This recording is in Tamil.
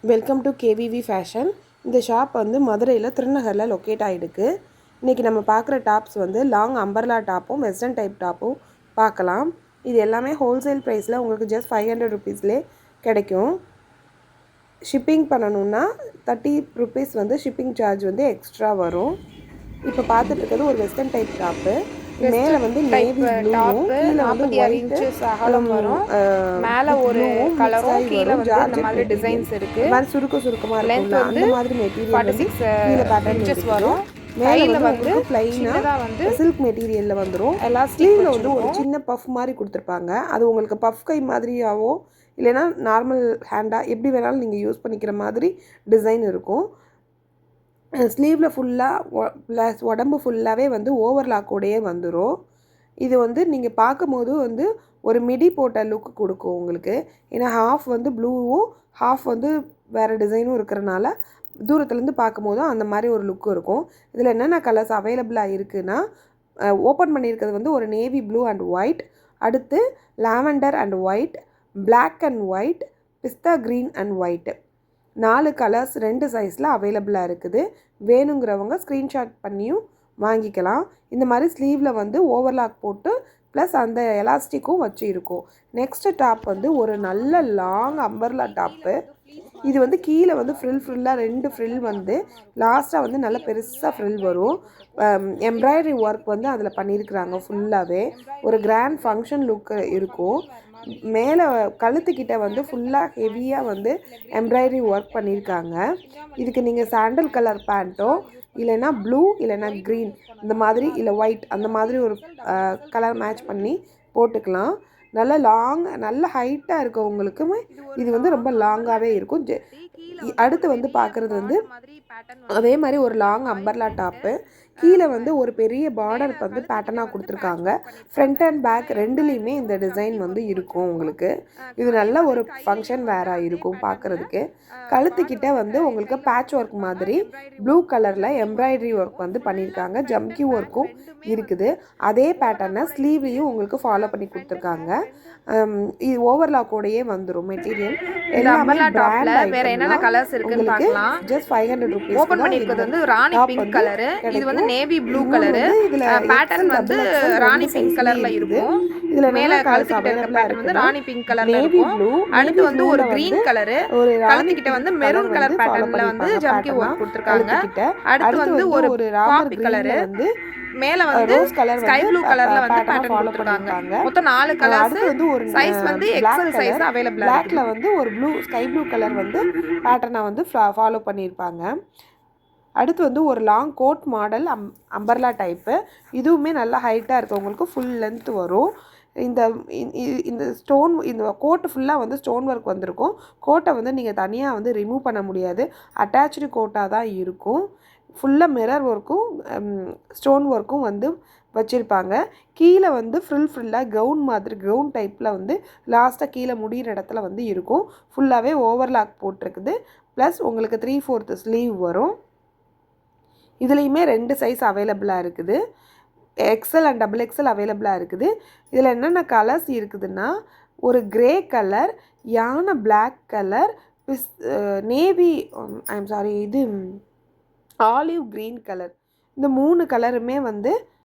Welcome to KVV fashion. இந்த ஷாப் வந்து மதுரையில் திருநகரில் லொக்கேட் ஆகிருக்கு. இன்றைக்கி நம்ம பார்க்குற டாப்ஸ் வந்து லாங் அம்பர்லா டாப்பும் வெஸ்டர்ன் டைப் டாப்பும் பார்க்கலாம். இது எல்லாமே ஹோல்சேல் ப்ரைஸில் உங்களுக்கு ஜஸ்ட் 500 ருபீஸ்லேயே கிடைக்கும். ஷிப்பிங் பண்ணணுன்னா 30 ருபீஸ் வந்து ஷிப்பிங் சார்ஜ் வந்து எக்ஸ்ட்ரா வரும். இப்போ பார்த்துட்டு இருக்கிறது ஒரு வெஸ்டர்ன் டைப் டாப்பு. மேலே வந்து நேவி ப்ளூவும் கீழே வந்து 46 இன்ச்சஸ் அகலம் வரும். மேலே ஒரு கலரும் கீழே வந்து அந்த மாதிரி டிசைன்ஸ் இருக்கு. மாதிரி சுருக்கமாக இருக்கும்ல அந்த மாதிரி மெட்டீரியல் வந்து கீழே பேட்டர்ன் இன்ச்சஸ் வரும். மேலே வந்து ப்ளைனாக வந்து சில்க் மெட்டீரியலில் வந்துடும். ஸ்லீவில் வந்து ஒரு சின்ன பஃப் மாதிரி கொடுத்துருப்பாங்க. அது உங்களுக்கு பஃப் கை மாதிரியாவோ இல்லைன்னா நார்மல் ஹேண்டாக எப்படி வேணாலும் நீங்கள் யூஸ் பண்ணிக்கிற மாதிரி டிசைன் இருக்கும். ஸ்லீவில் ஃபுல்லாக ப்ளஸ் உடம்பு ஃபுல்லாகவே வந்து ஓவர்லாக்கோடையே வந்துடும். இது வந்து நீங்கள் பார்க்கும்போது வந்து ஒரு மிடி போட்ட லுக் கொடுக்கும் உங்களுக்கு. ஏன்னா ஹாஃப் வந்து ப்ளூவும் ஹாஃப் வந்து வேறு டிசைனும் இருக்கிறனால தூரத்துலேருந்து பார்க்கும்போது அந்த மாதிரி ஒரு லுக் இருக்கும். இதில் என்னென்ன கலர்ஸ் அவைலபிளாக இருக்குதுன்னா, ஓப்பன் பண்ணியிருக்கிறது வந்து ஒரு நேவி ப்ளூ அண்ட் ஒயிட், அடுத்து lavender and white, black and white, பிஸ்தா க்ரீன் அண்ட் ஒயிட்டு, 4 கலர்ஸ் 2 சைஸில் அவைலபிளாக இருக்குது. வேணுங்கிறவங்க ஸ்க்ரீன்ஷாட் பண்ணியும் வாங்கிக்கலாம். இந்த மாதிரி ஸ்லீவில் வந்து ஓவர்லாக் போட்டு ப்ளஸ் அந்த எலாஸ்டிக்கும் வச்சு இருக்கும். நெக்ஸ்ட்டு டாப் வந்து ஒரு நல்ல லாங் அம்பர்லா டாப்பு. இது வந்து கீழே வந்து ஃப்ரில்லாக 2 ஃப்ரில் வந்து லாஸ்ட்டாக வந்து நல்ல பெருசாக ஃப்ரில் வரும். எம்ப்ராய்டரி ஒர்க் வந்து அதில் பண்ணியிருக்கிறாங்க. ஃபுல்லாகவே ஒரு கிராண்ட் ஃபங்க்ஷன் லுக்கு இருக்கும். மேலே கழுத்துக்கிட்ட வந்து ஃபுல்லாக ஹெவியாக வந்து எம்ப்ராய்டரி ஒர்க் பண்ணியிருக்காங்க. இதுக்கு நீங்கள் சாண்டல் கலர் பேண்ட்டோ இல்லைன்னா ப்ளூ இல்லைன்னா க்ரீன் இந்த மாதிரி இல்லை ஒயிட் அந்த மாதிரி ஒரு கலர் மேட்ச் பண்ணி போட்டுக்கலாம். நல்ல லாங் நல்ல ஹைட்டாக இருக்கவங்களுக்குமே இது வந்து ரொம்ப லாங்காகவே இருக்கும். அடுத்து வந்து பார்க்குறது வந்து அதே மாதிரி ஒரு லாங் அம்பர்லா டாப்பு. கீழே வந்து ஒரு பெரிய பார்டர் வந்து பேட்டர்னாக கொடுத்துருக்காங்க. ஃப்ரண்ட் அண்ட் பேக் ரெண்டுலேயுமே இந்த டிசைன் வந்து இருக்கும் உங்களுக்கு. இது நல்ல ஒரு ஃபங்க்ஷன் வேராக இருக்கும் பார்க்குறதுக்கு. கழுத்துக்கிட்ட வந்து உங்களுக்கு பேட்ச் ஒர்க் மாதிரி ப்ளூ கலரில் எம்ப்ராய்டரி ஒர்க் வந்து பண்ணியிருக்காங்க. ஜம்கி ஒர்க்கும் இருக்குது. அதே பேட்டர்னை ஸ்லீவ்லேயும் உங்களுக்கு ஃபாலோ பண்ணி கொடுத்துருக்காங்க. இது ஓவர்லாக்கோடையே வந்துடும் மெட்டீரியல். எல்லாமே பிராண்ட் வேற என்னென்ன கலர்ஸ் இருக்குன்னு பார்க்கலாம். Just 500 rupees. ஓபன் பண்ணிருக்கிறது வந்து ராணி பிங்க் கலர். இது வந்து நேவி ப்ளூ கலர். பேட்டர்ன் வந்து ராணி பிங்க் கலர்ல இருக்கும். இதுல மேல கழுத்துக்கிட்ட இருக்க பேட்டர்ன் வந்து ராணி பிங்க் கலர்ல இருக்கும். அடுத்து வந்து ஒரு கிரீன் கலர். கழுத்துக்கிட்ட வந்து மெரூன் கலர் பேட்டர்ன்ல வந்து ஜம்கி ஒர்க் கொடுத்திருக்காங்க. அடுத்து வந்து ஒரு காபி கலர் வந்து மேல வந்து ஸ்கை ப்ளூ கலர்ல வந்து பேட்டர்ன் கொடுத்திருக்காங்க. மொத்தம் 4 கலர்ஸ். வந்து ஒரு சைஸ் வந்து எக்ஸல் சைஸ் அவேலபிளா இருக்கு. பிளாக்ல வந்து ஒரு ப்ளூ ஸ்கை ப்ளூ கலர் வந்து பேட்டர்னை வந்து ஃபாலோ பண்ணியிருப்பாங்க. அடுத்து வந்து ஒரு long coat model umbrella type. இதுவுமே நல்லா ஹைட்டாக இருக்கவங்களுக்கு ஃபுல் லென்த் வரும். இந்த ஸ்டோன் இந்த கோட்டு ஃபுல்லாக வந்து ஸ்டோன் ஒர்க் வந்திருக்கும். கோட்டை வந்து நீங்கள் தனியாக வந்து ரிமூவ் பண்ண முடியாது. அட்டாச்சு கோட்டாக தான் இருக்கும். ஃபுல்லாக மிரர் ஒர்க்கும் ஸ்டோன் ஒர்க்கும் வந்து வச்சுருப்பாங்க. கீழே வந்து ஃப்ரில்லாக கவுன் மாதிரி கவுன் டைப்பில் வந்து லாஸ்ட்டாக கீழே முடிகிற இடத்துல வந்து இருக்கும். ஃபுல்லாகவே ஓவர்லாக் போட்டிருக்குது. ப்ளஸ் உங்களுக்கு 3/4 ஸ்லீவ் வரும். இதுலேயுமே 2 சைஸ் அவைலபிளாக இருக்குது. எக்ஸல் அண்ட் டபுள் எக்ஸல் அவைலபிளாக இருக்குது. இதில் என்னென்ன கலர்ஸ் இருக்குதுன்னா, ஒரு கிரே கலர், யானை பிளாக் கலர், நேவி இது ஆலிவ் க்ரீன் கலர், இந்த 3 கலருமே வந்து